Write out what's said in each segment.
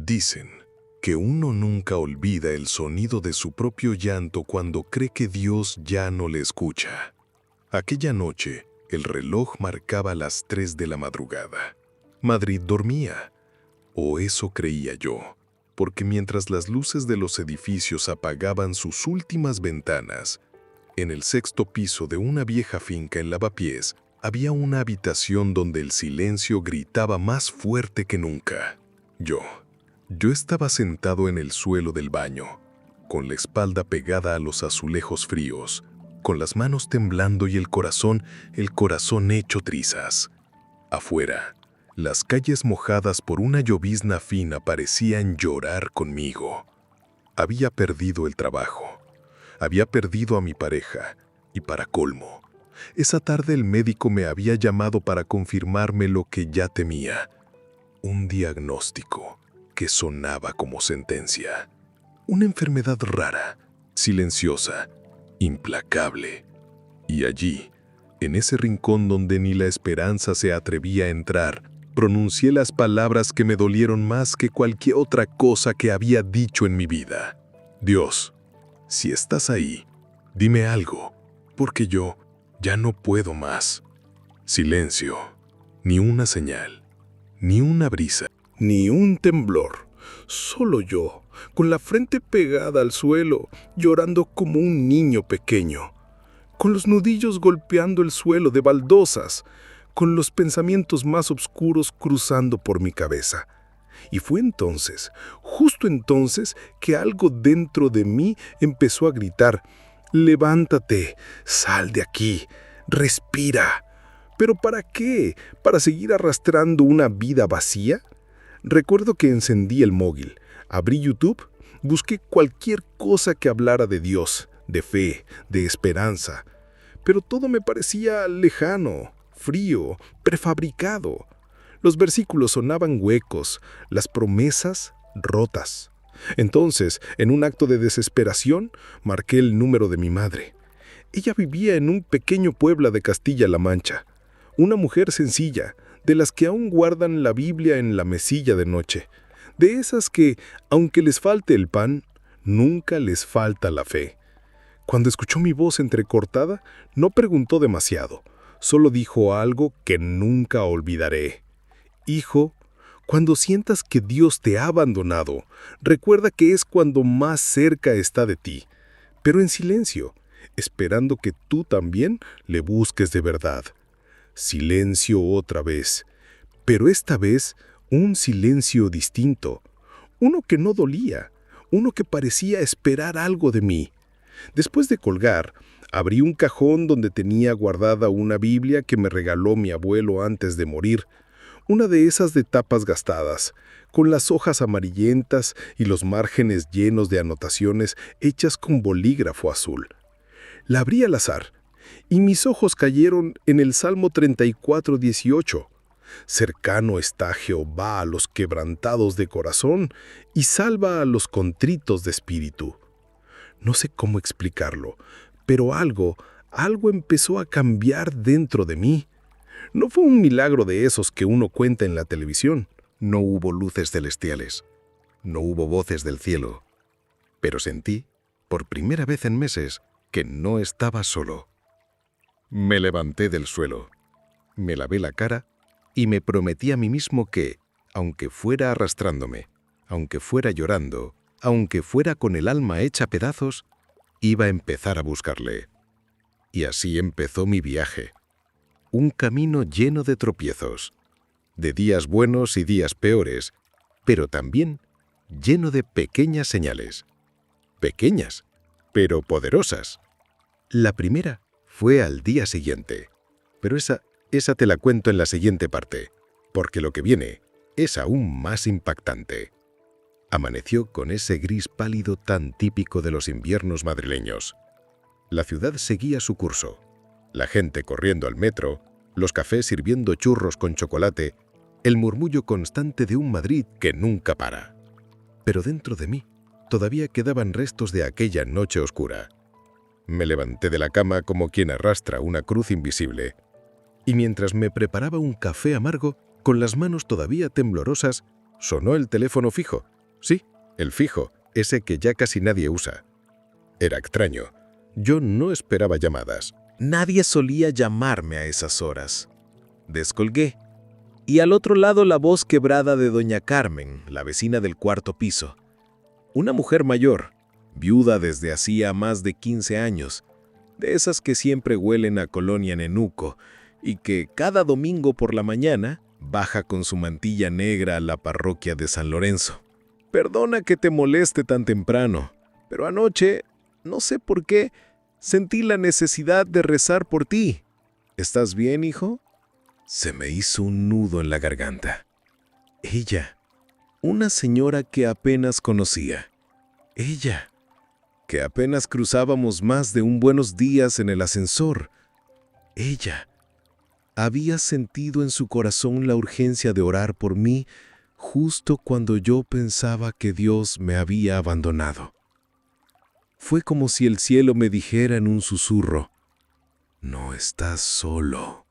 Dicen que uno nunca olvida el sonido de su propio llanto cuando cree que Dios ya no le escucha. Aquella noche, el reloj marcaba las 3 de la madrugada. Madrid dormía, o eso creía yo, porque mientras las luces de los edificios apagaban sus últimas ventanas, en el 6º piso de una vieja finca en Lavapiés había una habitación donde el silencio gritaba más fuerte que nunca. Yo estaba sentado en el suelo del baño, con la espalda pegada a los azulejos fríos, con las manos temblando y el corazón hecho trizas. Afuera, las calles mojadas por una llovizna fina parecían llorar conmigo. Había perdido el trabajo, había perdido a mi pareja, y para colmo, esa tarde el médico me había llamado para confirmarme lo que ya temía: un diagnóstico que sonaba como sentencia. Una enfermedad rara, silenciosa, implacable. Y allí, en ese rincón donde ni la esperanza se atrevía a entrar, pronuncié las palabras que me dolieron más que cualquier otra cosa que había dicho en mi vida. Dios, si estás ahí, dime algo, porque yo ya no puedo más. Silencio, ni una señal, ni una brisa. Ni un temblor, solo yo, con la frente pegada al suelo, llorando como un niño pequeño, con los nudillos golpeando el suelo de baldosas, con los pensamientos más oscuros cruzando por mi cabeza. Y fue entonces, justo entonces, que algo dentro de mí empezó a gritar: «Levántate, sal de aquí, respira». ¿Pero para qué? ¿Para seguir arrastrando una vida vacía? Recuerdo que encendí el móvil, abrí YouTube, busqué cualquier cosa que hablara de Dios, de fe, de esperanza, pero todo me parecía lejano, frío, prefabricado. Los versículos sonaban huecos, las promesas rotas. Entonces, en un acto de desesperación, marqué el número de mi madre. Ella vivía en un pequeño pueblo de Castilla-La Mancha, una mujer sencilla, de las que aún guardan la Biblia en la mesilla de noche, de esas que, aunque les falte el pan, nunca les falta la fe. Cuando escuchó mi voz entrecortada, no preguntó demasiado, solo dijo algo que nunca olvidaré. «Hijo, cuando sientas que Dios te ha abandonado, recuerda que es cuando más cerca está de ti, pero en silencio, esperando que tú también le busques de verdad». Silencio otra vez, pero esta vez un silencio distinto, uno que no dolía, uno que parecía esperar algo de mí. Después de colgar, abrí un cajón donde tenía guardada una Biblia que me regaló mi abuelo antes de morir, una de esas de tapas gastadas, con las hojas amarillentas y los márgenes llenos de anotaciones hechas con bolígrafo azul. La abrí al azar, y mis ojos cayeron en el Salmo 34:18. «Cercano está Jehová a los quebrantados de corazón y salva a los contritos de espíritu». No sé cómo explicarlo, pero algo empezó a cambiar dentro de mí. No fue un milagro de esos que uno cuenta en la televisión. No hubo luces celestiales, no hubo voces del cielo, pero sentí, por primera vez en meses, que no estaba solo. Me levanté del suelo, me lavé la cara y me prometí a mí mismo que, aunque fuera arrastrándome, aunque fuera llorando, aunque fuera con el alma hecha pedazos, iba a empezar a buscarle. Y así empezó mi viaje. Un camino lleno de tropiezos, de días buenos y días peores, pero también lleno de pequeñas señales. Pequeñas, pero poderosas. La primera fue al día siguiente, pero esa te la cuento en la siguiente parte, porque lo que viene es aún más impactante. Amaneció con ese gris pálido tan típico de los inviernos madrileños. La ciudad seguía su curso, la gente corriendo al metro, los cafés sirviendo churros con chocolate, el murmullo constante de un Madrid que nunca para. Pero dentro de mí todavía quedaban restos de aquella noche oscura. Me levanté de la cama como quien arrastra una cruz invisible, y mientras me preparaba un café amargo, con las manos todavía temblorosas, sonó el teléfono fijo. Sí, el fijo, ese que ya casi nadie usa. Era extraño. Yo no esperaba llamadas. Nadie solía llamarme a esas horas. Descolgué. Y al otro lado la voz quebrada de doña Carmen, la vecina del cuarto piso. Una mujer mayor, viuda desde hacía más de 15 años, de esas que siempre huelen a colonia nenuco y que cada domingo por la mañana baja con su mantilla negra a la parroquia de San Lorenzo. Perdona que te moleste tan temprano, pero anoche, no sé por qué, sentí la necesidad de rezar por ti. ¿Estás bien, hijo? Se me hizo un nudo en la garganta. Ella, una señora que apenas conocía. Ella, que apenas cruzábamos más de un buenos días en el ascensor. Ella, había sentido en su corazón la urgencia de orar por mí justo cuando yo pensaba que Dios me había abandonado. Fue como si el cielo me dijera en un susurro, «No estás solo».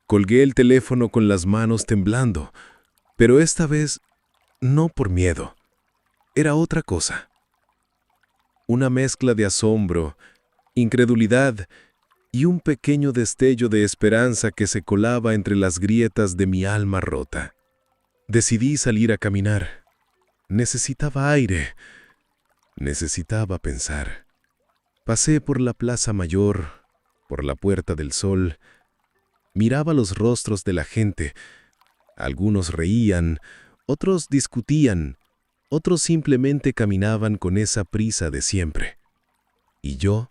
Colgué el teléfono con las manos temblando, pero esta vez no por miedo. Era otra cosa. Una mezcla de asombro, incredulidad y un pequeño destello de esperanza que se colaba entre las grietas de mi alma rota. Decidí salir a caminar. Necesitaba aire. Necesitaba pensar. Pasé por la Plaza Mayor, por la Puerta del Sol. Miraba los rostros de la gente. Algunos reían, otros discutían, otros simplemente caminaban con esa prisa de siempre. Y yo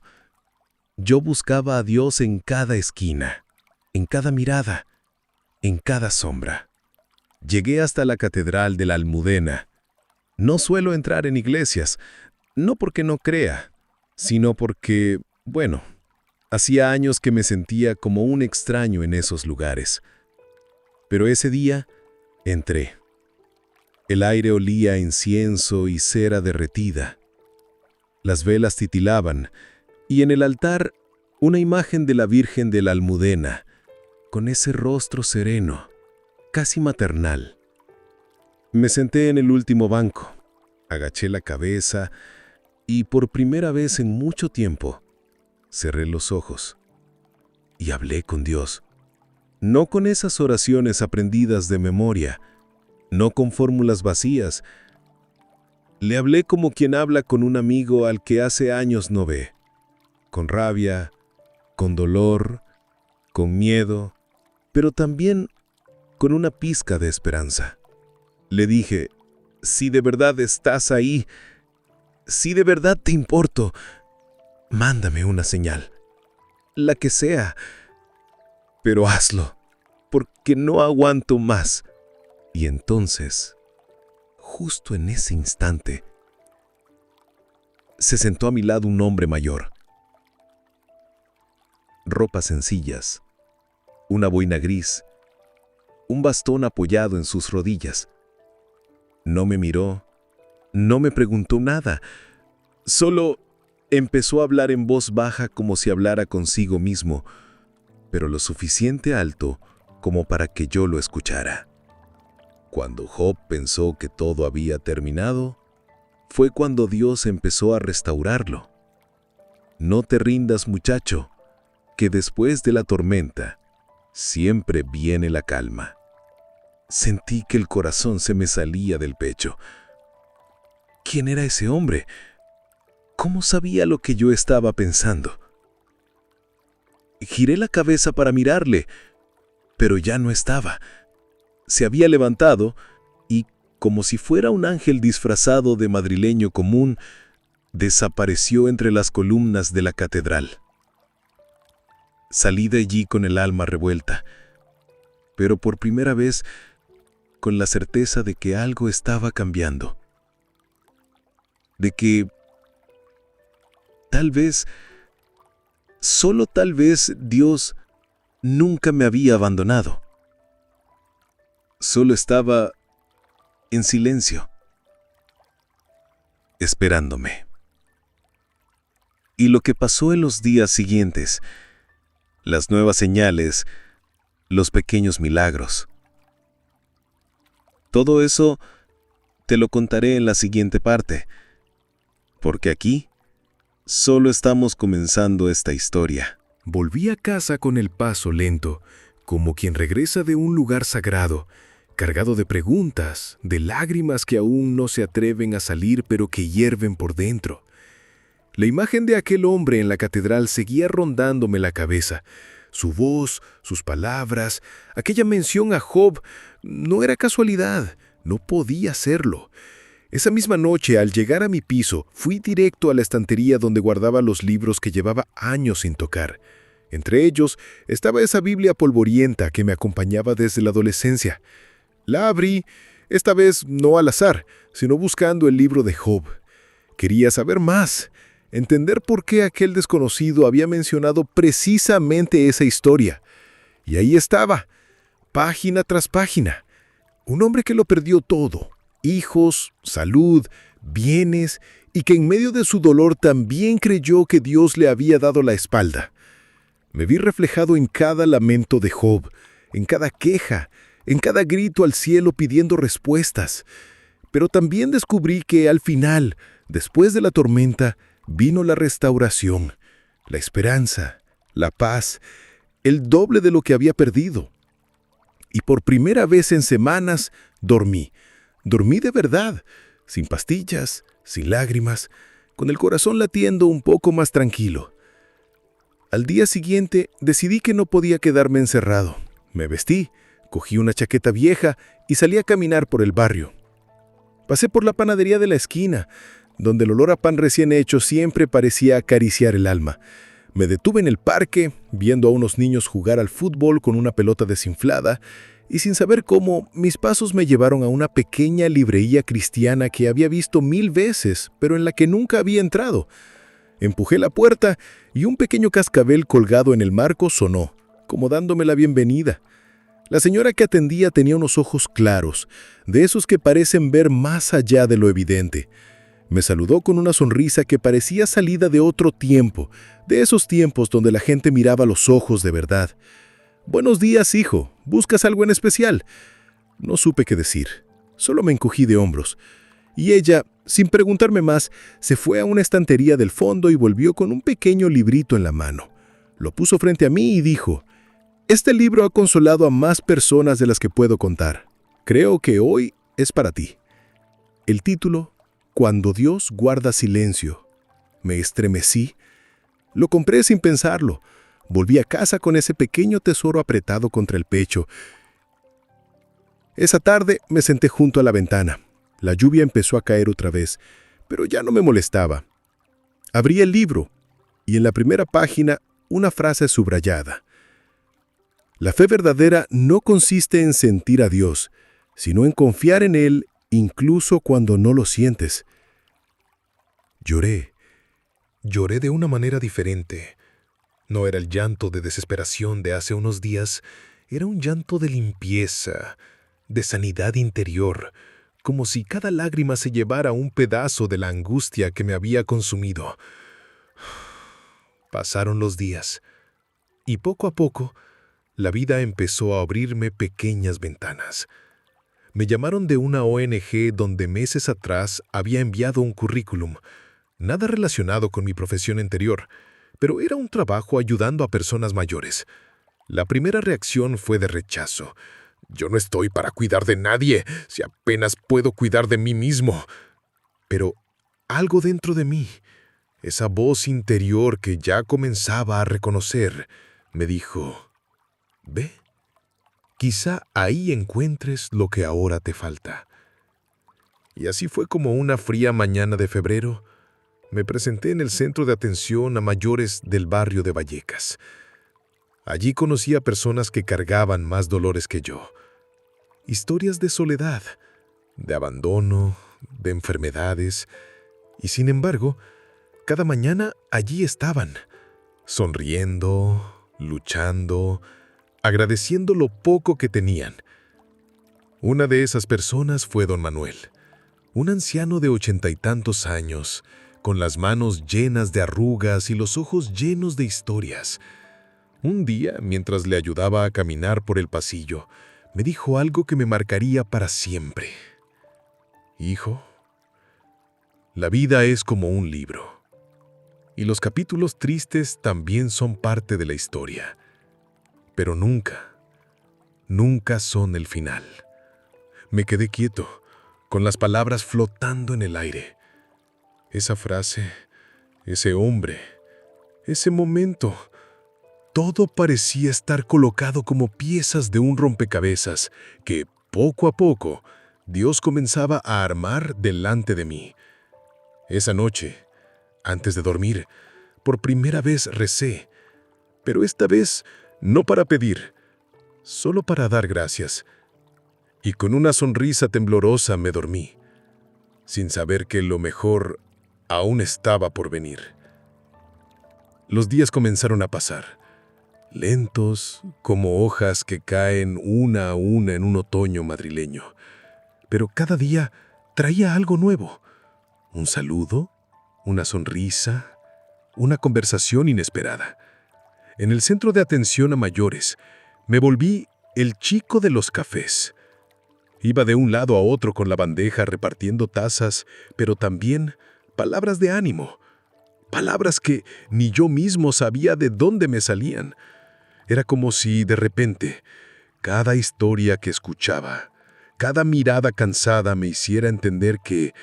buscaba a Dios en cada esquina, en cada mirada, en cada sombra. Llegué hasta la Catedral de la Almudena. No suelo entrar en iglesias, no porque no crea, sino porque, bueno, hacía años que me sentía como un extraño en esos lugares. Pero ese día entré. El aire olía a incienso y cera derretida. Las velas titilaban, y en el altar una imagen de la Virgen de la Almudena, con ese rostro sereno, casi maternal. Me senté en el último banco, agaché la cabeza y por primera vez en mucho tiempo cerré los ojos y hablé con Dios. No con esas oraciones aprendidas de memoria, no con fórmulas vacías. Le hablé como quien habla con un amigo al que hace años no ve, con rabia, con dolor, con miedo, pero también con una pizca de esperanza. Le dije, si de verdad estás ahí, si de verdad te importo, mándame una señal, la que sea, pero hazlo, porque no aguanto más. Y entonces, justo en ese instante, se sentó a mi lado un hombre mayor. Ropas sencillas, una boina gris, un bastón apoyado en sus rodillas. No me miró, no me preguntó nada, solo empezó a hablar en voz baja como si hablara consigo mismo, pero lo suficiente alto como para que yo lo escuchara. Cuando Job pensó que todo había terminado, fue cuando Dios empezó a restaurarlo. No te rindas, muchacho, que después de la tormenta siempre viene la calma. Sentí que el corazón se me salía del pecho. ¿Quién era ese hombre? ¿Cómo sabía lo que yo estaba pensando? Giré la cabeza para mirarle, pero ya no estaba. Se había levantado y, como si fuera un ángel disfrazado de madrileño común, desapareció entre las columnas de la catedral. Salí de allí con el alma revuelta, pero por primera vez con la certeza de que algo estaba cambiando. De que tal vez, solo tal vez, Dios nunca me había abandonado. Solo estaba en silencio, esperándome. Y lo que pasó en los días siguientes, las nuevas señales, los pequeños milagros, todo eso te lo contaré en la siguiente parte, porque aquí solo estamos comenzando esta historia. Volví a casa con el paso lento, como quien regresa de un lugar sagrado, cargado de preguntas, de lágrimas que aún no se atreven a salir pero que hierven por dentro. La imagen de aquel hombre en la catedral seguía rondándome la cabeza. Su voz, sus palabras, aquella mención a Job, no era casualidad, no podía serlo. Esa misma noche, al llegar a mi piso, fui directo a la estantería donde guardaba los libros que llevaba años sin tocar. Entre ellos estaba esa Biblia polvorienta que me acompañaba desde la adolescencia. La abrí, esta vez no al azar, sino buscando el libro de Job. Quería saber más, entender por qué aquel desconocido había mencionado precisamente esa historia. Y ahí estaba, página tras página. Un hombre que lo perdió todo, hijos, salud, bienes, y que en medio de su dolor también creyó que Dios le había dado la espalda. Me vi reflejado en cada lamento de Job, en cada queja, en cada grito al cielo pidiendo respuestas. Pero también descubrí que al final, después de la tormenta, vino la restauración, la esperanza, la paz, el doble de lo que había perdido. Y por primera vez en semanas dormí. Dormí de verdad, sin pastillas, sin lágrimas, con el corazón latiendo un poco más tranquilo. Al día siguiente decidí que no podía quedarme encerrado. Me vestí, cogí una chaqueta vieja y salí a caminar por el barrio. Pasé por la panadería de la esquina, donde el olor a pan recién hecho siempre parecía acariciar el alma. Me detuve en el parque, viendo a unos niños jugar al fútbol con una pelota desinflada, y sin saber cómo, mis pasos me llevaron a una pequeña librería cristiana que había visto 1000 veces, pero en la que nunca había entrado. Empujé la puerta y un pequeño cascabel colgado en el marco sonó, como dándome la bienvenida. La señora que atendía tenía unos ojos claros, de esos que parecen ver más allá de lo evidente. Me saludó con una sonrisa que parecía salida de otro tiempo, de esos tiempos donde la gente miraba los ojos de verdad. «Buenos días, hijo. ¿Buscas algo en especial?» No supe qué decir. Solo me encogí de hombros. Y ella, sin preguntarme más, se fue a una estantería del fondo y volvió con un pequeño librito en la mano. Lo puso frente a mí y dijo: «Este libro ha consolado a más personas de las que puedo contar. Creo que hoy es para ti». El título: Cuando Dios guarda silencio. Me estremecí. Lo compré sin pensarlo. Volví a casa con ese pequeño tesoro apretado contra el pecho. Esa tarde me senté junto a la ventana. La lluvia empezó a caer otra vez, pero ya no me molestaba. Abrí el libro y en la primera página una frase subrayada. La fe verdadera no consiste en sentir a Dios, sino en confiar en Él incluso cuando no lo sientes. Lloré. Lloré de una manera diferente. No era el llanto de desesperación de hace unos días, era un llanto de limpieza, de sanidad interior, como si cada lágrima se llevara un pedazo de la angustia que me había consumido. Pasaron los días, y poco a poco, la vida empezó a abrirme pequeñas ventanas. Me llamaron de una ONG donde meses atrás había enviado un currículum, nada relacionado con mi profesión anterior, pero era un trabajo ayudando a personas mayores. La primera reacción fue de rechazo. Yo no estoy para cuidar de nadie, si apenas puedo cuidar de mí mismo. Pero algo dentro de mí, esa voz interior que ya comenzaba a reconocer, me dijo: «Ve, quizá ahí encuentres lo que ahora te falta». Y así fue como una fría mañana de febrero, me presenté en el Centro de Atención a Mayores del barrio de Vallecas. Allí conocí a personas que cargaban más dolores que yo. Historias de soledad, de abandono, de enfermedades. Y sin embargo, cada mañana allí estaban, sonriendo, luchando, agradeciendo lo poco que tenían. Una de esas personas fue don Manuel, un anciano de 80 y tantos años, con las manos llenas de arrugas y los ojos llenos de historias. Un día, mientras le ayudaba a caminar por el pasillo, me dijo algo que me marcaría para siempre. Hijo, la vida es como un libro, y los capítulos tristes también son parte de la historia, pero nunca, nunca son el final. Me quedé quieto, con las palabras flotando en el aire. Esa frase, ese hombre, ese momento, todo parecía estar colocado como piezas de un rompecabezas que, poco a poco, Dios comenzaba a armar delante de mí. Esa noche, antes de dormir, por primera vez recé, pero esta vez no para pedir, solo para dar gracias. Y con una sonrisa temblorosa me dormí, sin saber que lo mejor aún estaba por venir. Los días comenzaron a pasar, lentos como hojas que caen una a una en un otoño madrileño. Pero cada día traía algo nuevo. Un saludo, una sonrisa, una conversación inesperada. En el centro de atención a mayores, me volví el chico de los cafés. Iba de un lado a otro con la bandeja repartiendo tazas, pero también palabras de ánimo. Palabras que ni yo mismo sabía de dónde me salían. Era como si, de repente, cada historia que escuchaba, cada mirada cansada me hiciera entender que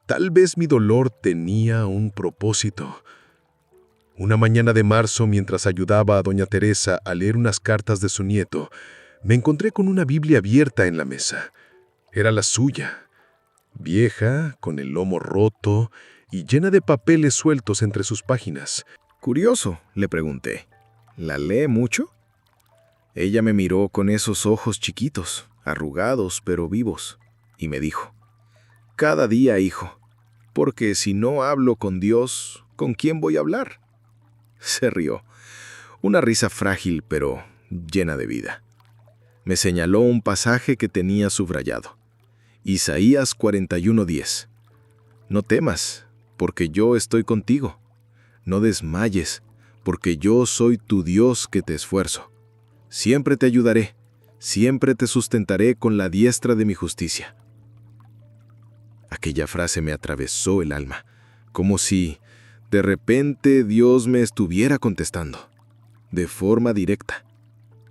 tal vez mi dolor tenía un propósito. Una mañana de marzo, mientras ayudaba a doña Teresa a leer unas cartas de su nieto, me encontré con una Biblia abierta en la mesa. Era la suya, vieja, con el lomo roto y llena de papeles sueltos entre sus páginas. Curioso, le pregunté. ¿La lee mucho? Ella me miró con esos ojos chiquitos, arrugados pero vivos, y me dijo: cada día, hijo, porque si no hablo con Dios, ¿con quién voy a hablar? Se rió, una risa frágil pero llena de vida. Me señaló un pasaje que tenía subrayado. Isaías 41:10. No temas, porque yo estoy contigo. No desmayes, porque yo soy tu Dios que te esfuerzo. Siempre te ayudaré, siempre te sustentaré con la diestra de mi justicia. Aquella frase me atravesó el alma, como si de repente Dios me estuviera contestando, de forma directa,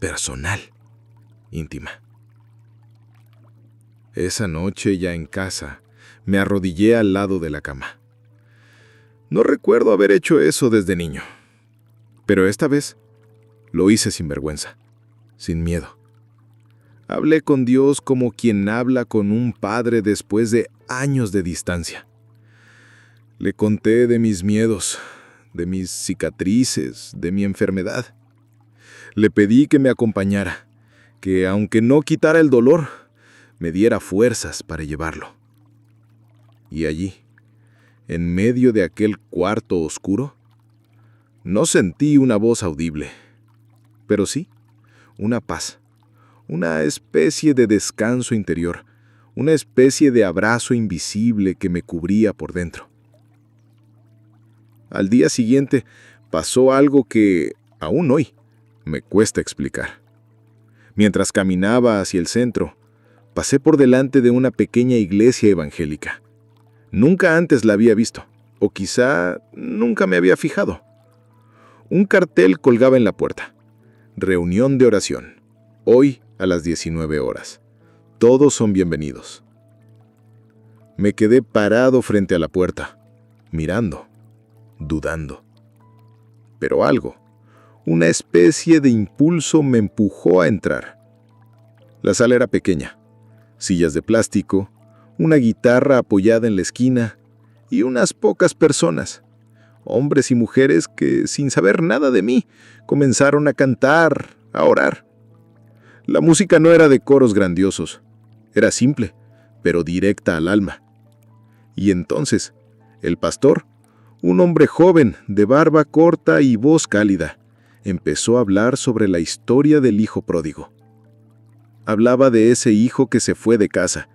personal, íntima. Esa noche, ya en casa, me arrodillé al lado de la cama. No recuerdo haber hecho eso desde niño, pero esta vez lo hice sin vergüenza, sin miedo. Hablé con Dios como quien habla con un padre después de años de distancia. Le conté de mis miedos, de mis cicatrices, de mi enfermedad. Le pedí que me acompañara, que aunque no quitara el dolor, me diera fuerzas para llevarlo. Y allí, en medio de aquel cuarto oscuro, no sentí una voz audible, pero sí una paz, una especie de descanso interior, una especie de abrazo invisible que me cubría por dentro. Al día siguiente pasó algo que, aún hoy, me cuesta explicar. Mientras caminaba hacia el centro, pasé por delante de una pequeña iglesia evangélica. Nunca antes la había visto, o quizá nunca me había fijado. Un cartel colgaba en la puerta. Reunión de oración. Hoy a las 19 horas. Todos son bienvenidos. Me quedé parado frente a la puerta, mirando, dudando. Pero algo, una especie de impulso me empujó a entrar. La sala era pequeña. Sillas de plástico, una guitarra apoyada en la esquina y unas pocas personas, hombres y mujeres que, sin saber nada de mí, comenzaron a cantar, a orar. La música no era de coros grandiosos, era simple, pero directa al alma. Y entonces, el pastor, un hombre joven, de barba corta y voz cálida, empezó a hablar sobre la historia del hijo pródigo. Hablaba de ese hijo que se fue de casa,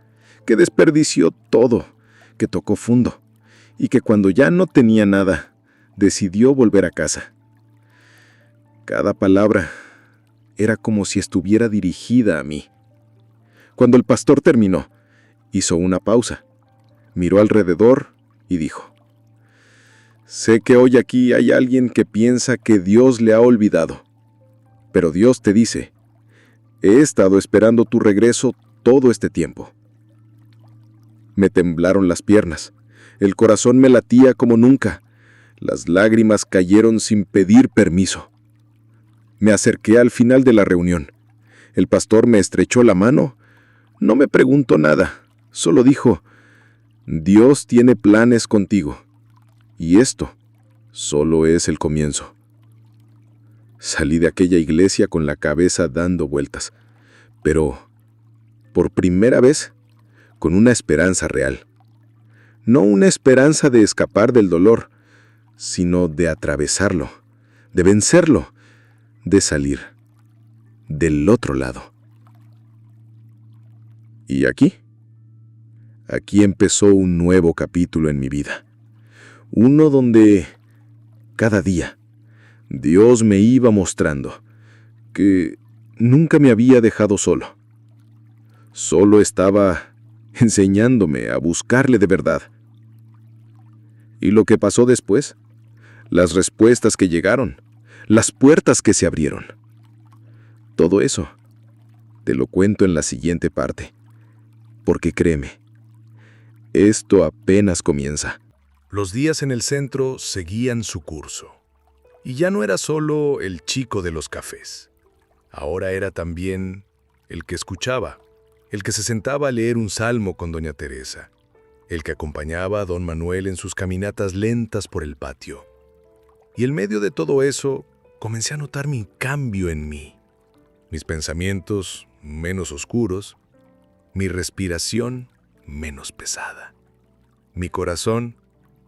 que desperdició todo, que tocó fondo, y que cuando ya no tenía nada, decidió volver a casa. Cada palabra era como si estuviera dirigida a mí. Cuando el pastor terminó, hizo una pausa, Miró alrededor y dijo: «Sé que hoy aquí hay alguien que piensa que Dios le ha olvidado. Pero Dios te dice: he estado esperando tu regreso todo este tiempo». Me temblaron las piernas, el corazón me latía como nunca, las lágrimas cayeron sin pedir permiso. Me acerqué al final de la reunión. El pastor me estrechó la mano. No me preguntó nada, solo dijo: «Dios tiene planes contigo, y esto solo es el comienzo». Salí de aquella iglesia con la cabeza dando vueltas, pero por primera vez con una esperanza real. No una esperanza de escapar del dolor, sino de atravesarlo, de vencerlo, de salir del otro lado. Y aquí empezó un nuevo capítulo en mi vida. Uno donde cada día Dios me iba mostrando que nunca me había dejado solo. Solo estaba enseñándome a buscarle de verdad. ¿Y lo que pasó después? Las respuestas que llegaron, las puertas que se abrieron. Todo eso te lo cuento en la siguiente parte, porque créeme, esto apenas comienza. Los días en el centro seguían su curso. Y ya no era solo el chico de los cafés. Ahora era también el que escuchaba, el que se sentaba a leer un salmo con doña Teresa, el que acompañaba a don Manuel en sus caminatas lentas por el patio. Y en medio de todo eso, comencé a notar mi cambio en mí. Mis pensamientos menos oscuros, mi respiración menos pesada, mi corazón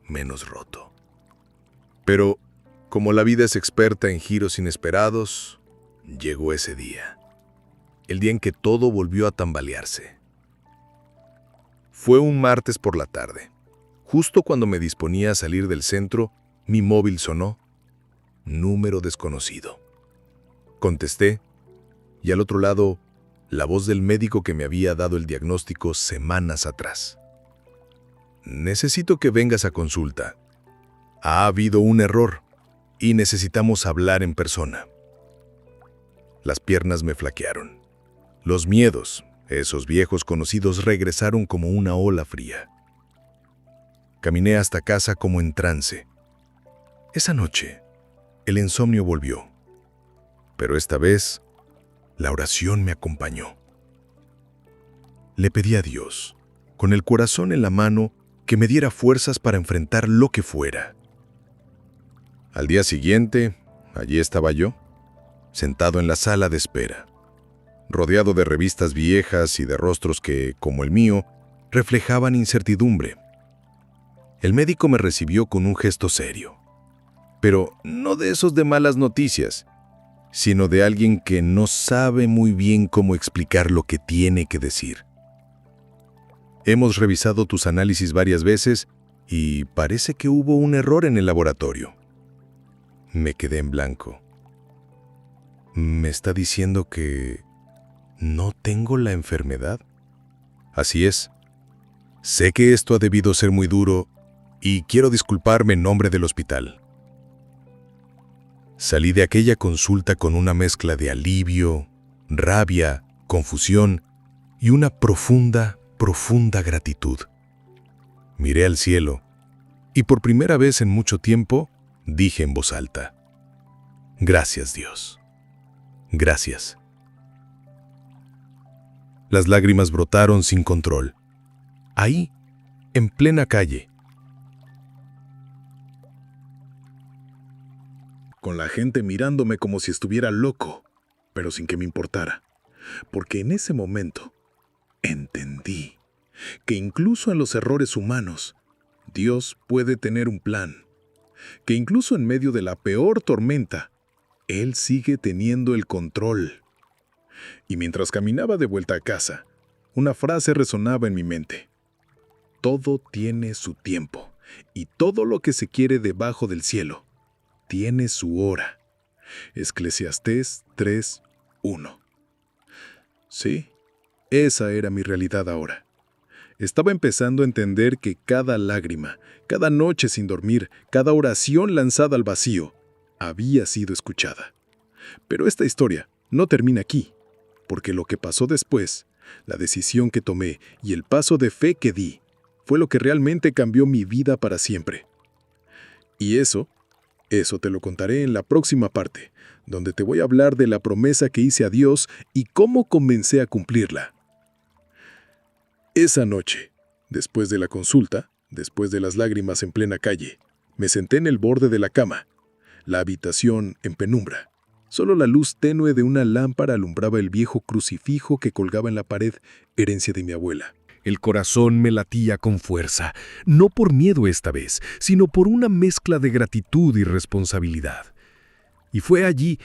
menos roto. Pero, como la vida es experta en giros inesperados, llegó ese día. El día en que todo volvió a tambalearse. Fue un martes por la tarde. Justo cuando me disponía a salir del centro, mi móvil sonó. Número desconocido. Contesté, y al otro lado, la voz del médico que me había dado el diagnóstico semanas atrás. Necesito que vengas a consulta. Ha habido un error y necesitamos hablar en persona. Las piernas me flaquearon. Los miedos, esos viejos conocidos, regresaron como una ola fría. Caminé hasta casa como en trance. Esa noche, el insomnio volvió. Pero esta vez, la oración me acompañó. Le pedí a Dios, con el corazón en la mano, que me diera fuerzas para enfrentar lo que fuera. Al día siguiente, allí estaba yo, sentado en la sala de espera, rodeado de revistas viejas y de rostros que, como el mío, reflejaban incertidumbre. El médico me recibió con un gesto serio, pero no de esos de malas noticias, sino de alguien que no sabe muy bien cómo explicar lo que tiene que decir. Hemos revisado tus análisis varias veces y parece que hubo un error en el laboratorio. Me quedé en blanco. ¿Me está diciendo que no tengo la enfermedad? Así es. Sé que esto ha debido ser muy duro y quiero disculparme en nombre del hospital. Salí de aquella consulta con una mezcla de alivio, rabia, confusión y una profunda gratitud. Miré al cielo y por primera vez en mucho tiempo dije en voz alta: «Gracias, Dios. Gracias». Las lágrimas brotaron sin control. Ahí, en plena calle. Con la gente mirándome como si estuviera loco, pero sin que me importara. Porque en ese momento entendí que incluso en los errores humanos, Dios puede tener un plan. Que incluso en medio de la peor tormenta, Él sigue teniendo el control. Y mientras caminaba de vuelta a casa, una frase resonaba en mi mente. Todo tiene su tiempo, y todo lo que se quiere debajo del cielo tiene su hora. Eclesiastés 3:1. Sí, esa era mi realidad ahora. Estaba empezando a entender que cada lágrima, cada noche sin dormir, cada oración lanzada al vacío, había sido escuchada. Pero esta historia no termina aquí, porque lo que pasó después, la decisión que tomé y el paso de fe que di, fue lo que realmente cambió mi vida para siempre. Y eso te lo contaré en la próxima parte, donde te voy a hablar de la promesa que hice a Dios y cómo comencé a cumplirla. Esa noche, después de la consulta, después de las lágrimas en plena calle, me senté en el borde de la cama, la habitación en penumbra. Solo la luz tenue de una lámpara alumbraba el viejo crucifijo que colgaba en la pared, herencia de mi abuela. El corazón me latía con fuerza, no por miedo esta vez, sino por una mezcla de gratitud y responsabilidad. Y fue allí,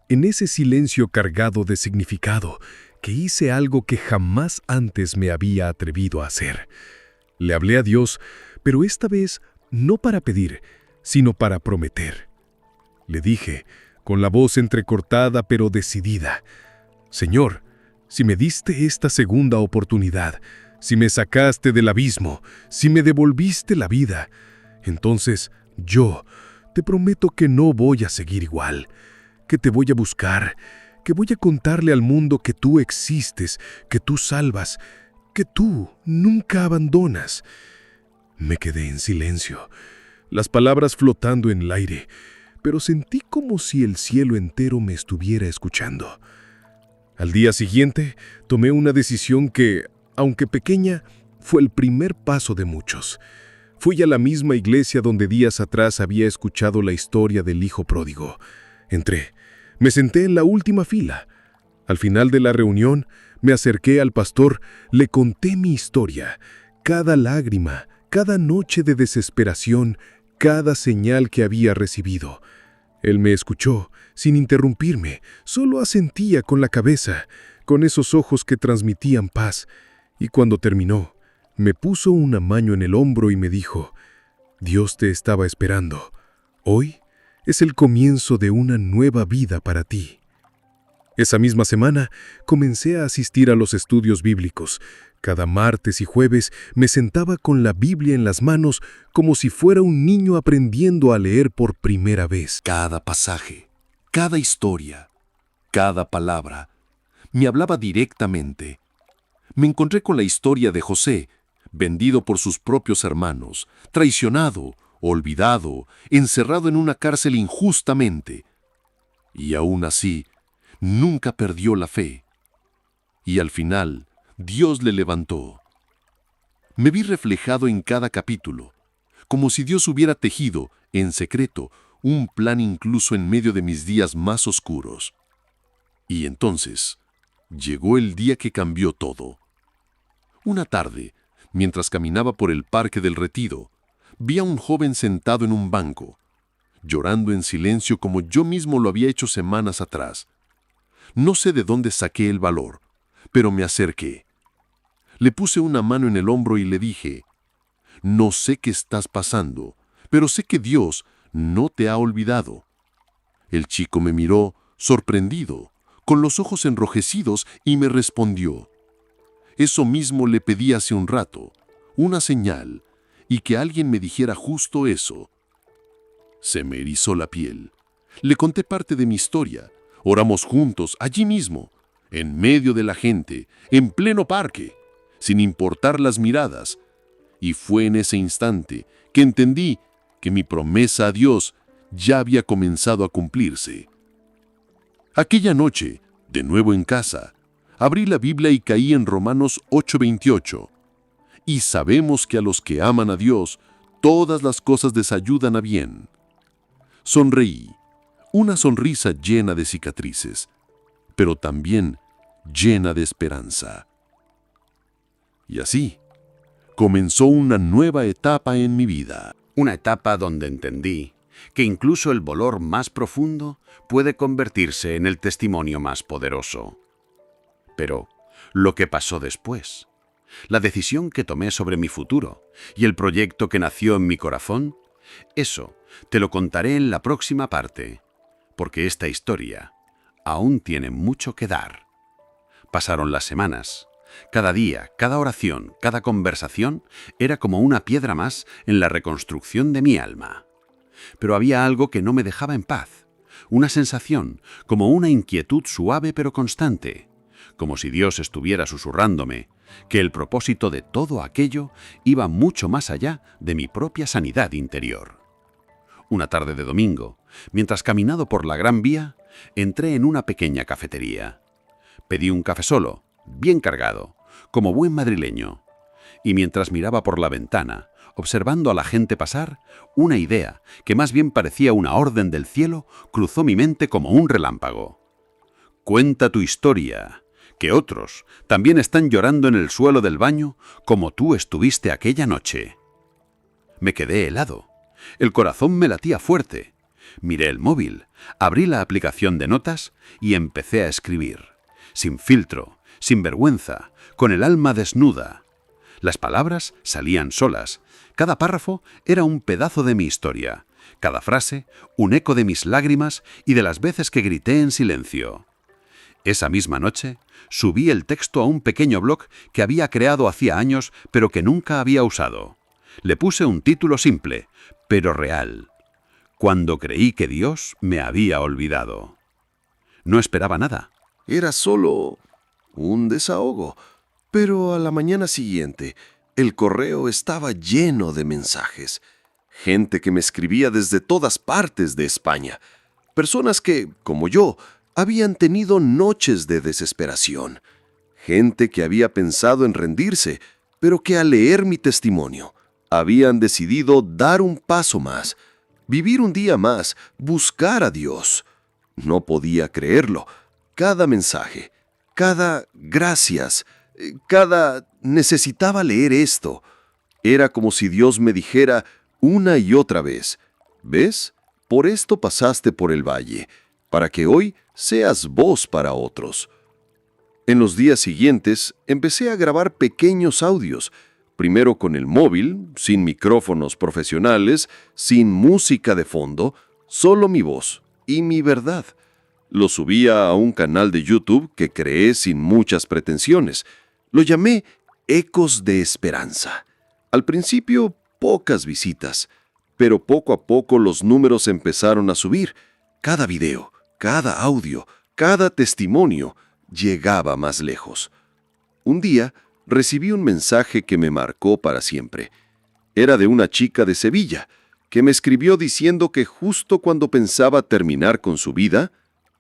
en ese silencio cargado de significado, que hice algo que jamás antes me había atrevido a hacer. Le hablé a Dios, pero esta vez no para pedir, sino para prometer. Le dije, con la voz entrecortada pero decidida: Señor, si me diste esta segunda oportunidad, si me sacaste del abismo, si me devolviste la vida, entonces yo te prometo que no voy a seguir igual, que te voy a buscar, que voy a contarle al mundo que tú existes, que tú salvas, que tú nunca abandonas. Me quedé en silencio, las palabras flotando en el aire, pero sentí como si el cielo entero me estuviera escuchando. Al día siguiente, tomé una decisión que, aunque pequeña, fue el primer paso de muchos. Fui a la misma iglesia donde días atrás había escuchado la historia del hijo pródigo. Entré. Me senté en la última fila. Al final de la reunión, me acerqué al pastor, le conté mi historia, cada lágrima, cada noche de desesperación, cada señal que había recibido. Él me escuchó, sin interrumpirme, solo asentía con la cabeza, con esos ojos que transmitían paz, y cuando terminó, me puso una mano en el hombro y me dijo: Dios te estaba esperando. Hoy es el comienzo de una nueva vida para ti. Esa misma semana comencé a asistir a los estudios bíblicos. Cada martes y jueves me sentaba con la Biblia en las manos como si fuera un niño aprendiendo a leer por primera vez. Cada pasaje, cada historia, cada palabra me hablaba directamente. Me encontré con la historia de José, vendido por sus propios hermanos, traicionado, olvidado, encerrado en una cárcel injustamente. Y aún así, nunca perdió la fe. Y al final, Dios le levantó. Me vi reflejado en cada capítulo, como si Dios hubiera tejido, en secreto, un plan incluso en medio de mis días más oscuros. Y entonces, llegó el día que cambió todo. Una tarde, mientras caminaba por el Parque del Retiro, vi a un joven sentado en un banco, llorando en silencio como yo mismo lo había hecho semanas atrás. No sé de dónde saqué el valor, pero me acerqué. Le puse una mano en el hombro y le dije: no sé qué estás pasando, pero sé que Dios no te ha olvidado. El chico me miró, sorprendido, con los ojos enrojecidos, y me respondió: eso mismo le pedí hace un rato, una señal, y que alguien me dijera justo eso. Se me erizó la piel. Le conté parte de mi historia. Oramos juntos, allí mismo, en medio de la gente, en pleno parque, sin importar las miradas. Y fue en ese instante que entendí que mi promesa a Dios ya había comenzado a cumplirse. Aquella noche, de nuevo en casa, abrí la Biblia y caí en Romanos 8:28. Y sabemos que a los que aman a Dios, todas las cosas les ayudan a bien. Sonreí, una sonrisa llena de cicatrices, pero también llena de esperanza. Y así, comenzó una nueva etapa en mi vida. Una etapa donde entendí que incluso el dolor más profundo puede convertirse en el testimonio más poderoso. Pero lo que pasó después, la decisión que tomé sobre mi futuro y el proyecto que nació en mi corazón, eso te lo contaré en la próxima parte, porque esta historia aún tiene mucho que dar. Pasaron las semanas, Cada día, cada oración, cada conversación era como una piedra más en la reconstrucción de mi alma. Pero había algo que no me dejaba en paz, una sensación, como una inquietud suave pero constante, como si Dios estuviera susurrándome que el propósito de todo aquello iba mucho más allá de mi propia sanidad interior. Una tarde de domingo, mientras caminado por la Gran Vía, entré en una pequeña cafetería. Pedí un café solo, bien cargado, como buen madrileño, y mientras miraba por la ventana, observando a la gente pasar, una idea, que más bien parecía una orden del cielo, cruzó mi mente como un relámpago. Cuenta tu historia, que otros también están llorando en el suelo del baño como tú estuviste aquella noche. Me quedé helado. El corazón me latía fuerte. Miré el móvil, abrí la aplicación de notas y empecé a escribir, sin filtro, sin vergüenza, con el alma desnuda. Las palabras salían solas. Cada párrafo era un pedazo de mi historia. Cada frase, un eco de mis lágrimas y de las veces que grité en silencio. Esa misma noche, subí el texto a un pequeño blog que había creado hacía años, pero que nunca había usado. Le puse un título simple, pero real. Cuando creí que Dios me había olvidado. No esperaba nada. Era solo un desahogo, pero a la mañana siguiente el correo estaba lleno de mensajes. Gente que me escribía desde todas partes de España. Personas que, como yo, habían tenido noches de desesperación. Gente que había pensado en rendirse, pero que al leer mi testimonio, habían decidido dar un paso más, vivir un día más, buscar a Dios. No podía creerlo. Cada mensaje, cada gracias, cada necesitaba leer esto. Era como si Dios me dijera una y otra vez, ¿ves? Por esto pasaste por el valle, para que hoy seas voz para otros. En los días siguientes empecé a grabar pequeños audios, primero con el móvil, sin micrófonos profesionales, sin música de fondo, solo mi voz y mi verdad. Lo subía a un canal de YouTube que creé sin muchas pretensiones. Lo llamé Ecos de Esperanza. Al principio, pocas visitas, pero poco a poco los números empezaron a subir. Cada video, cada audio, cada testimonio llegaba más lejos. Un día, recibí un mensaje que me marcó para siempre. Era de una chica de Sevilla, que me escribió diciendo que justo cuando pensaba terminar con su vida,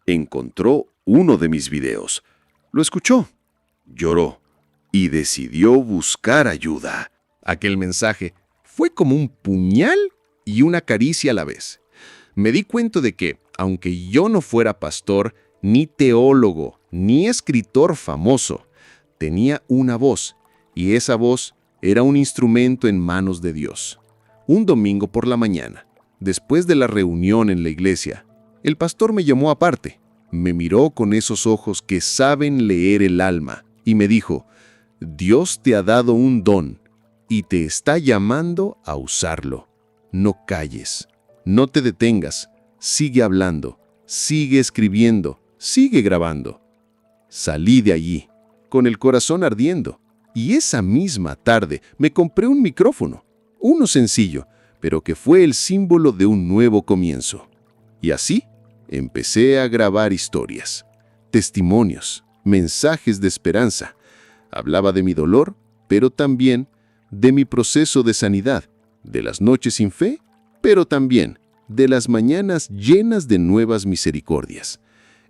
encontró uno de mis videos. Lo escuchó, lloró y decidió buscar ayuda. Aquel mensaje fue como un puñal y una caricia a la vez. Me di cuenta de que, aunque yo no fuera pastor, ni teólogo, ni escritor famoso, tenía una voz, y esa voz era un instrumento en manos de Dios. Un domingo por la mañana, después de la reunión en la iglesia, el pastor me llamó aparte, me miró con esos ojos que saben leer el alma, y me dijo, Dios te ha dado un don, y te está llamando a usarlo. No calles, no te detengas, sigue hablando, sigue escribiendo, sigue grabando. Salí de allí, con el corazón ardiendo, y esa misma tarde me compré un micrófono, uno sencillo, pero que fue el símbolo de un nuevo comienzo. Y así empecé a grabar historias, testimonios, mensajes de esperanza. Hablaba de mi dolor, pero también de mi proceso de sanidad, de las noches sin fe, pero también de las mañanas llenas de nuevas misericordias.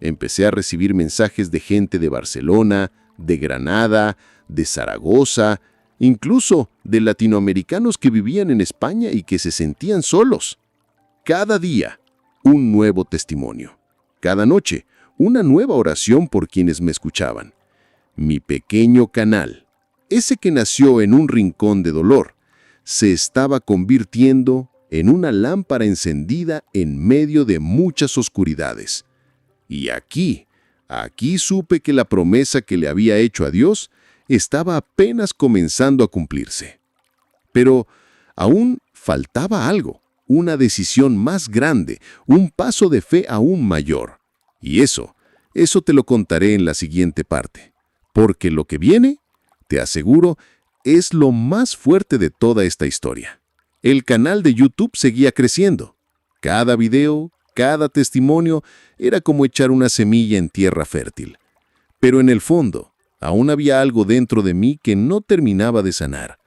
Empecé a recibir mensajes de gente de Barcelona, de Granada, de Zaragoza, incluso de latinoamericanos que vivían en España y que se sentían solos. Cada día, un nuevo testimonio. Cada noche, una nueva oración por quienes me escuchaban. Mi pequeño canal, ese que nació en un rincón de dolor, se estaba convirtiendo en una lámpara encendida en medio de muchas oscuridades. Y aquí supe que la promesa que le había hecho a Dios estaba apenas comenzando a cumplirse. Pero aún faltaba algo, una decisión más grande, un paso de fe aún mayor. Y eso te lo contaré en la siguiente parte, porque lo que viene te aseguro, es lo más fuerte de toda esta historia. El canal de YouTube seguía creciendo. Cada video, cada testimonio era como echar una semilla en tierra fértil. Pero en el fondo, aún había algo dentro de mí que no terminaba de sanar.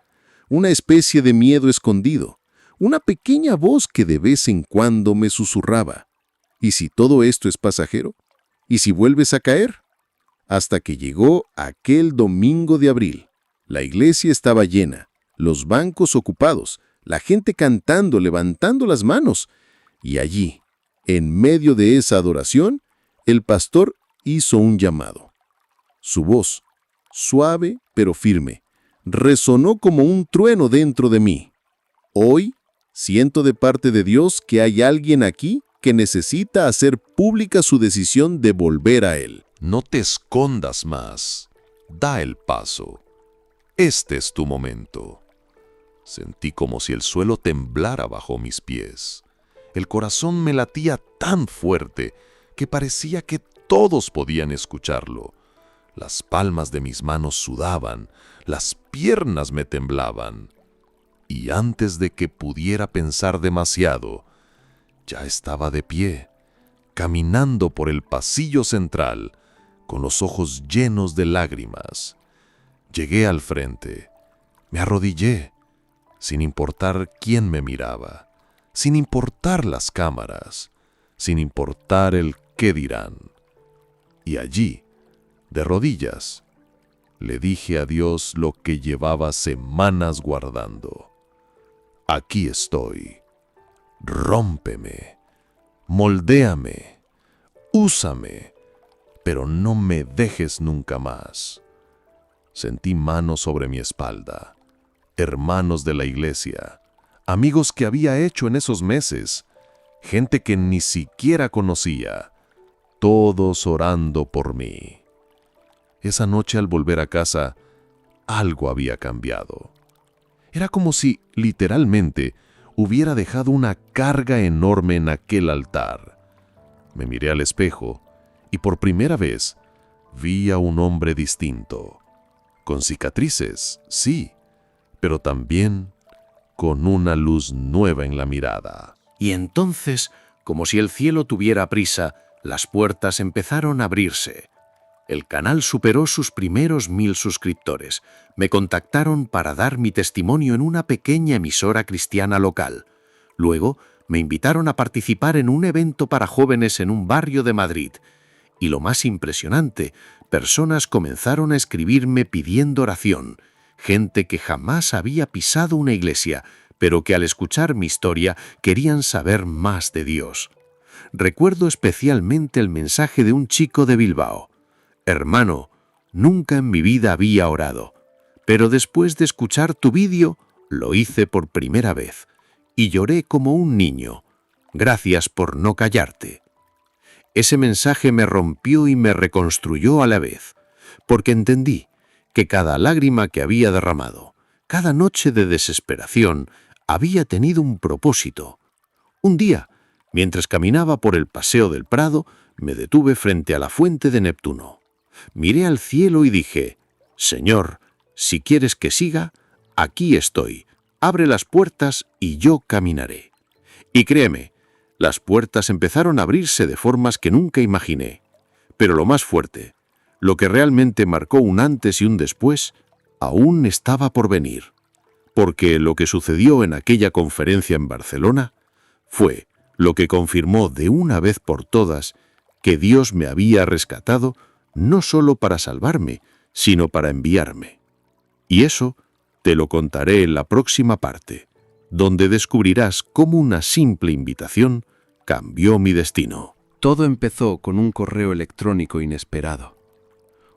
Una especie de miedo escondido. Una pequeña voz que de vez en cuando me susurraba. ¿Y si todo esto es pasajero? ¿Y si vuelves a caer? Hasta que llegó aquel domingo de abril. La iglesia estaba llena, los bancos ocupados, la gente cantando, levantando las manos. Y allí, en medio de esa adoración, el pastor hizo un llamado. Su voz, suave pero firme, resonó como un trueno dentro de mí. Hoy, siento de parte de Dios que hay alguien aquí que necesita hacer pública su decisión de volver a Él. No te escondas más. Da el paso. Este es tu momento. Sentí como si el suelo temblara bajo mis pies. El corazón me latía tan fuerte que parecía que todos podían escucharlo. Las palmas de mis manos sudaban, las piernas me temblaban. Y antes de que pudiera pensar demasiado, ya estaba de pie, caminando por el pasillo central, con los ojos llenos de lágrimas. Llegué al frente, me arrodillé, sin importar quién me miraba, sin importar las cámaras, sin importar el qué dirán. Y allí, de rodillas, le dije a Dios lo que llevaba semanas guardando. Aquí estoy. Rómpeme, moldéame, úsame, pero no me dejes nunca más. Sentí manos sobre mi espalda, hermanos de la iglesia, amigos que había hecho en esos meses, gente que ni siquiera conocía, todos orando por mí. Esa noche al volver a casa, algo había cambiado. Era como si, literalmente, hubiera dejado una carga enorme en aquel altar. Me miré al espejo y por primera vez vi a un hombre distinto. Con cicatrices, sí, pero también con una luz nueva en la mirada. Y entonces, como si el cielo tuviera prisa, las puertas empezaron a abrirse. El canal superó sus primeros 1000 suscriptores. Me contactaron para dar mi testimonio en una pequeña emisora cristiana local. Luego, me invitaron a participar en un evento para jóvenes en un barrio de Madrid. Y lo más impresionante, personas comenzaron a escribirme pidiendo oración. Gente que jamás había pisado una iglesia, pero que al escuchar mi historia querían saber más de Dios. Recuerdo especialmente el mensaje de un chico de Bilbao. Hermano, nunca en mi vida había orado, pero después de escuchar tu vídeo, lo hice por primera vez, y lloré como un niño. Gracias por no callarte. Ese mensaje me rompió y me reconstruyó a la vez, porque entendí que cada lágrima que había derramado, cada noche de desesperación, había tenido un propósito. Un día, mientras caminaba por el paseo del Prado, me detuve frente a la fuente de Neptuno. Miré al cielo y dije, Señor, si quieres que siga, aquí estoy. Abre las puertas y yo caminaré. Y créeme, las puertas empezaron a abrirse de formas que nunca imaginé. Pero lo más fuerte, lo que realmente marcó un antes y un después, aún estaba por venir. Porque lo que sucedió en aquella conferencia en Barcelona fue lo que confirmó de una vez por todas que Dios me había rescatado no solo para salvarme, sino para enviarme. Y eso te lo contaré en la próxima parte, donde descubrirás cómo una simple invitación cambió mi destino. Todo empezó con un correo electrónico inesperado.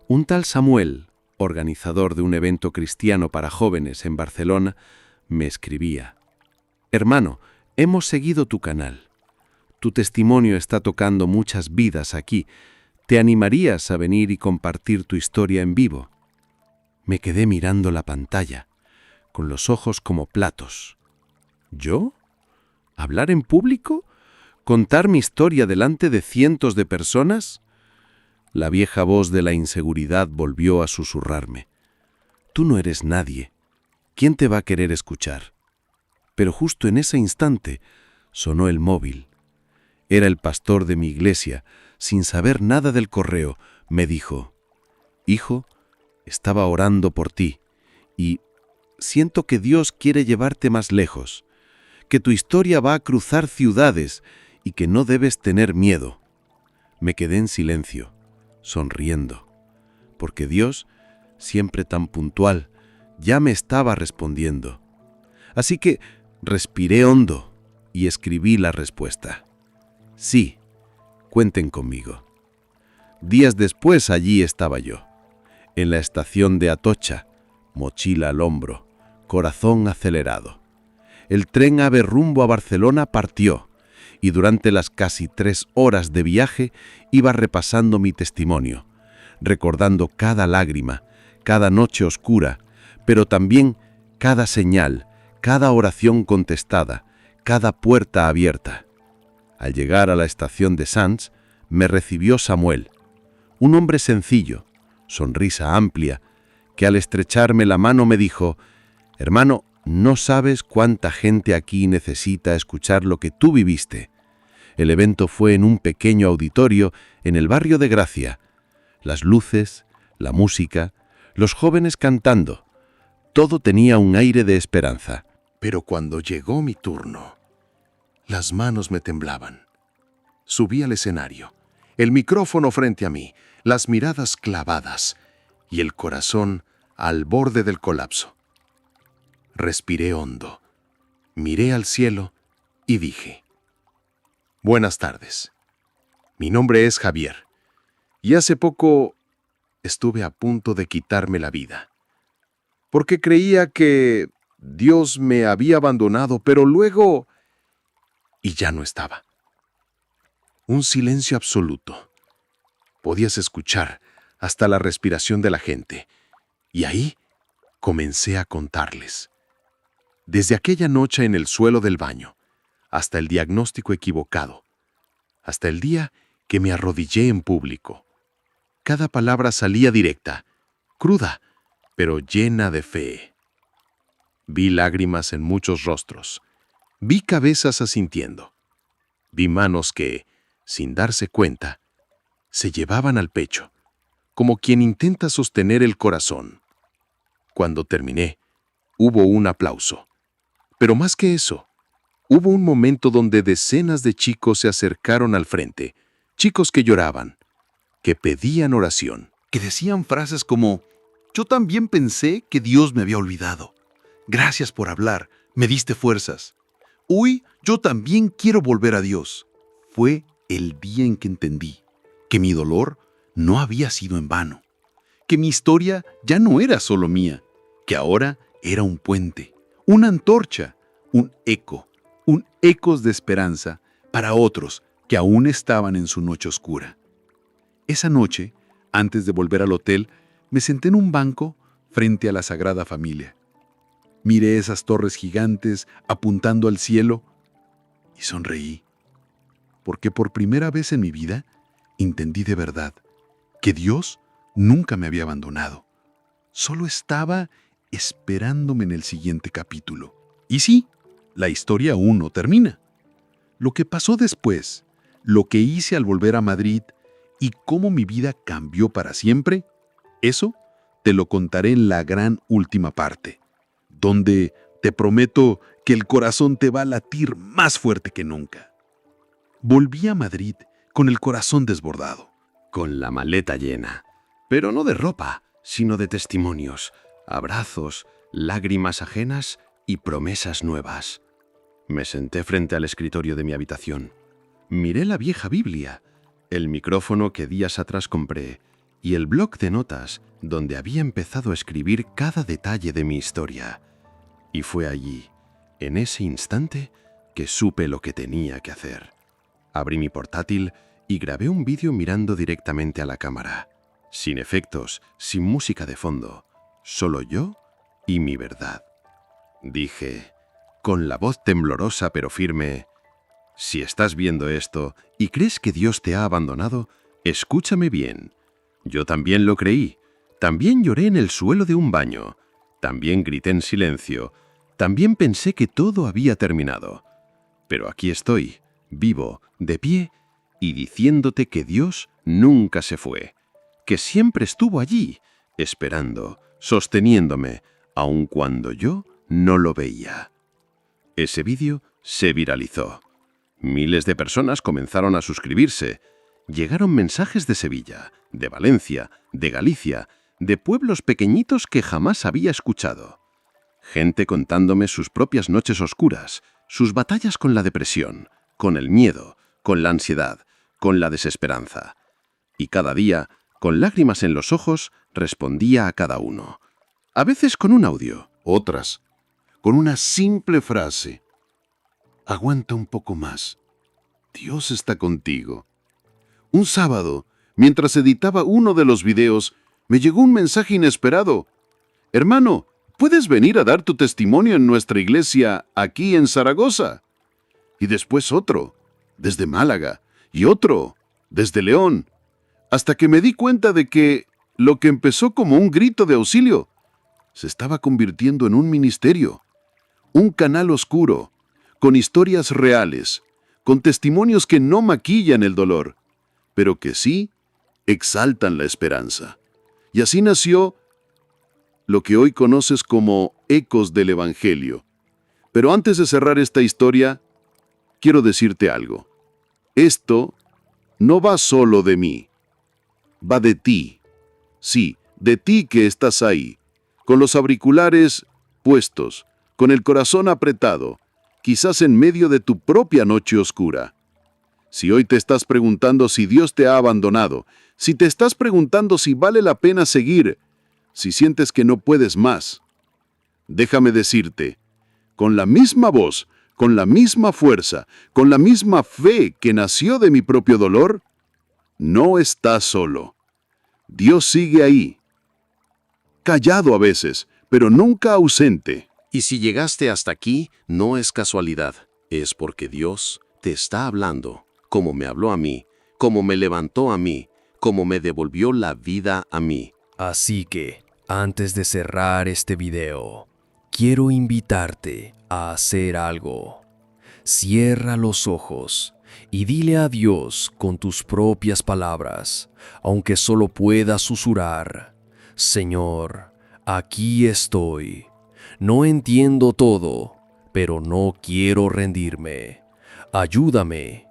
Un tal Samuel, organizador de un evento cristiano para jóvenes en Barcelona, me escribía: Hermano, hemos seguido tu canal. Tu testimonio está tocando muchas vidas aquí. ¿Te animarías a venir y compartir tu historia en vivo? Me quedé mirando la pantalla, con los ojos como platos. ¿Yo? ¿Hablar en público? ¿Contar mi historia delante de cientos de personas? La vieja voz de la inseguridad volvió a susurrarme. Tú no eres nadie. ¿Quién te va a querer escuchar? Pero justo en ese instante sonó el móvil. Era el pastor de mi iglesia. Sin saber nada del correo, me dijo: «Hijo, estaba orando por ti y siento que Dios quiere llevarte más lejos, que tu historia va a cruzar ciudades y que no debes tener miedo». Me quedé en silencio, sonriendo, porque Dios, siempre tan puntual, ya me estaba respondiendo. Así que respiré hondo y escribí la respuesta: «Sí, cuenten conmigo». Días después allí estaba yo, en la estación de Atocha, mochila al hombro, corazón acelerado. El tren AVE rumbo a Barcelona partió, y durante las casi 3 horas de viaje iba repasando mi testimonio, recordando cada lágrima, cada noche oscura, pero también cada señal, cada oración contestada, cada puerta abierta. Al llegar a la estación de Sants, me recibió Samuel, un hombre sencillo, sonrisa amplia, que al estrecharme la mano me dijo: «Hermano, no sabes cuánta gente aquí necesita escuchar lo que tú viviste». El evento fue en un pequeño auditorio en el barrio de Gracia. Las luces, la música, los jóvenes cantando, todo tenía un aire de esperanza. Pero cuando llegó mi turno, las manos me temblaban. Subí al escenario, el micrófono frente a mí, las miradas clavadas y el corazón al borde del colapso. Respiré hondo, miré al cielo y dije: «Buenas tardes. Mi nombre es Javier y hace poco estuve a punto de quitarme la vida, porque creía que Dios me había abandonado, pero luego... y ya no estaba. Un silencio absoluto. Podías escuchar hasta la respiración de la gente, y ahí comencé a contarles. Desde aquella noche en el suelo del baño, hasta el diagnóstico equivocado, hasta el día que me arrodillé en público. Cada palabra salía directa, cruda, pero llena de fe. Vi lágrimas en muchos rostros, vi cabezas asintiendo, vi manos que, sin darse cuenta, se llevaban al pecho, como quien intenta sostener el corazón. Cuando terminé, hubo un aplauso. Pero más que eso, hubo un momento donde decenas de chicos se acercaron al frente, chicos que lloraban, que pedían oración, que decían frases como: «Yo también pensé que Dios me había olvidado. Gracias por hablar, me diste fuerzas. Uy, yo también quiero volver a Dios». Fue el día en que entendí que mi dolor no había sido en vano, que mi historia ya no era solo mía, que ahora era un puente, una antorcha, un ecos de esperanza para otros que aún estaban en su noche oscura. Esa noche, antes de volver al hotel, me senté en un banco frente a la Sagrada Familia. Miré esas torres gigantes apuntando al cielo y sonreí, porque por primera vez en mi vida entendí de verdad que Dios nunca me había abandonado. Solo estaba esperándome en el siguiente capítulo. Y sí, la historia aún no termina. Lo que pasó después, lo que hice al volver a Madrid y cómo mi vida cambió para siempre, eso te lo contaré en la gran última parte, donde te prometo que el corazón te va a latir más fuerte que nunca. Volví a Madrid con el corazón desbordado, con la maleta llena, pero no de ropa, sino de testimonios, abrazos, lágrimas ajenas y promesas nuevas. Me senté frente al escritorio de mi habitación. Miré la vieja Biblia, el micrófono que días atrás compré y el bloc de notas donde había empezado a escribir cada detalle de mi historia. Y fue allí, en ese instante, que supe lo que tenía que hacer. Abrí mi portátil y grabé un vídeo mirando directamente a la cámara, sin efectos, sin música de fondo, solo yo y mi verdad. Dije, con la voz temblorosa pero firme: si estás viendo esto y crees que Dios te ha abandonado, escúchame bien. Yo también lo creí, también lloré en el suelo de un baño, También grité en silencio. También pensé que todo había terminado. Pero aquí estoy, vivo, de pie, y diciéndote que Dios nunca se fue, que siempre estuvo allí, esperando, sosteniéndome, aun cuando yo no lo veía. Ese vídeo se viralizó. Miles de personas comenzaron a suscribirse. Llegaron mensajes de Sevilla, de Valencia, de Galicia, de pueblos pequeñitos que jamás había escuchado. Gente contándome sus propias noches oscuras, sus batallas con la depresión, con el miedo, con la ansiedad, con la desesperanza. Y cada día, con lágrimas en los ojos, respondía a cada uno. A veces con un audio. Otras, con una simple frase. Aguanta un poco más. Dios está contigo. Un sábado, mientras editaba uno de los videos, me llegó un mensaje inesperado. Hermano, ¿puedes venir a dar tu testimonio en nuestra iglesia aquí en Zaragoza? Y después otro, desde Málaga, y otro, desde León, hasta que me di cuenta de que lo que empezó como un grito de auxilio se estaba convirtiendo en un ministerio, un canal oscuro, con historias reales, con testimonios que no maquillan el dolor, pero que sí exaltan la esperanza. Y así nació lo que hoy conoces como Ecos del Evangelio. Pero antes de cerrar esta historia, quiero decirte algo. Esto no va solo de mí, va de ti. Sí, de ti que estás ahí, con los auriculares puestos, con el corazón apretado, quizás en medio de tu propia noche oscura. Si hoy te estás preguntando si Dios te ha abandonado, si te estás preguntando si vale la pena seguir, si sientes que no puedes más, déjame decirte, con la misma voz, con la misma fuerza, con la misma fe que nació de mi propio dolor, no estás solo. Dios sigue ahí, callado a veces, pero nunca ausente. Y si llegaste hasta aquí, no es casualidad, es porque Dios te está hablando, como me habló a mí, como me levantó a mí, como me devolvió la vida a mí. Así que, antes de cerrar este video, quiero invitarte a hacer algo. Cierra los ojos y dile a Dios con tus propias palabras, aunque solo puedas susurrar: Señor, aquí estoy. No entiendo todo, pero no quiero rendirme. Ayúdame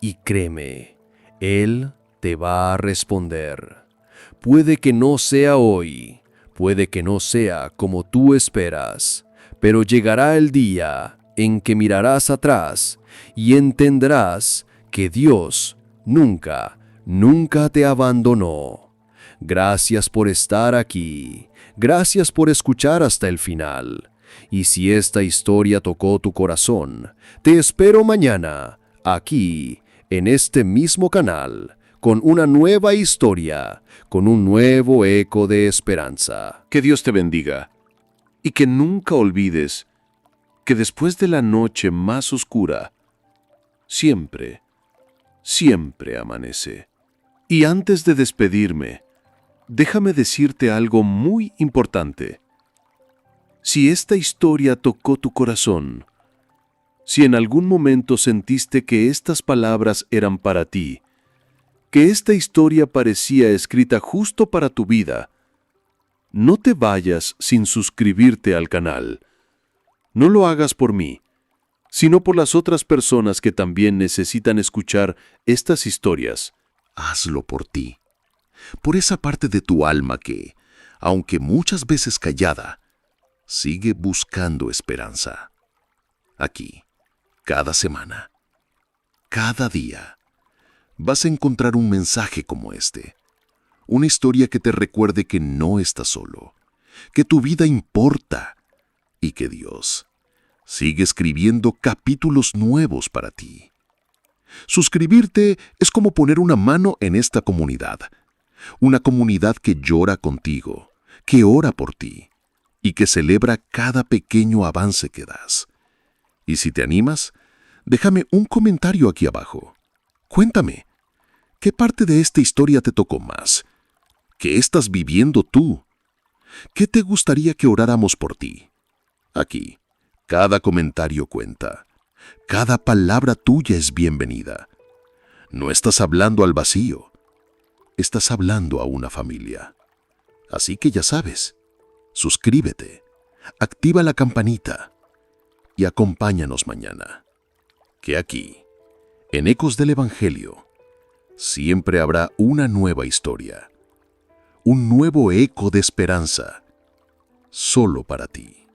y créeme, Él te va a responder. Puede que no sea hoy, puede que no sea como tú esperas, pero llegará el día en que mirarás atrás y entenderás que Dios nunca te abandonó. Gracias por estar aquí. Gracias por escuchar hasta el final. Y si esta historia tocó tu corazón, te espero mañana, aquí, en este mismo canal, con una nueva historia, con un nuevo eco de esperanza. Que Dios te bendiga y que nunca olvides que después de la noche más oscura, siempre amanece. Y antes de despedirme, déjame decirte algo muy importante. Si esta historia tocó tu corazón, si en algún momento sentiste que estas palabras eran para ti, que esta historia parecía escrita justo para tu vida, no te vayas sin suscribirte al canal. No lo hagas por mí, sino por las otras personas que también necesitan escuchar estas historias. Hazlo por ti, por esa parte de tu alma que, aunque muchas veces callada, sigue buscando esperanza. Aquí, cada semana, cada día, vas a encontrar un mensaje como este, una historia que te recuerde que no estás solo, que tu vida importa y que Dios sigue escribiendo capítulos nuevos para ti. Suscribirte es como poner una mano en esta comunidad, una comunidad que llora contigo, que ora por ti y que celebra cada pequeño avance que das. Y si te animas, déjame un comentario aquí abajo. Cuéntame, ¿qué parte de esta historia te tocó más? ¿Qué estás viviendo tú? ¿Qué te gustaría que oráramos por ti? Aquí, cada comentario cuenta. Cada palabra tuya es bienvenida. No estás hablando al vacío. Estás hablando a una familia. Así que ya sabes, suscríbete, activa la campanita y acompáñanos mañana. Que aquí, en Ecos del Evangelio, siempre habrá una nueva historia, un nuevo eco de esperanza, solo para ti.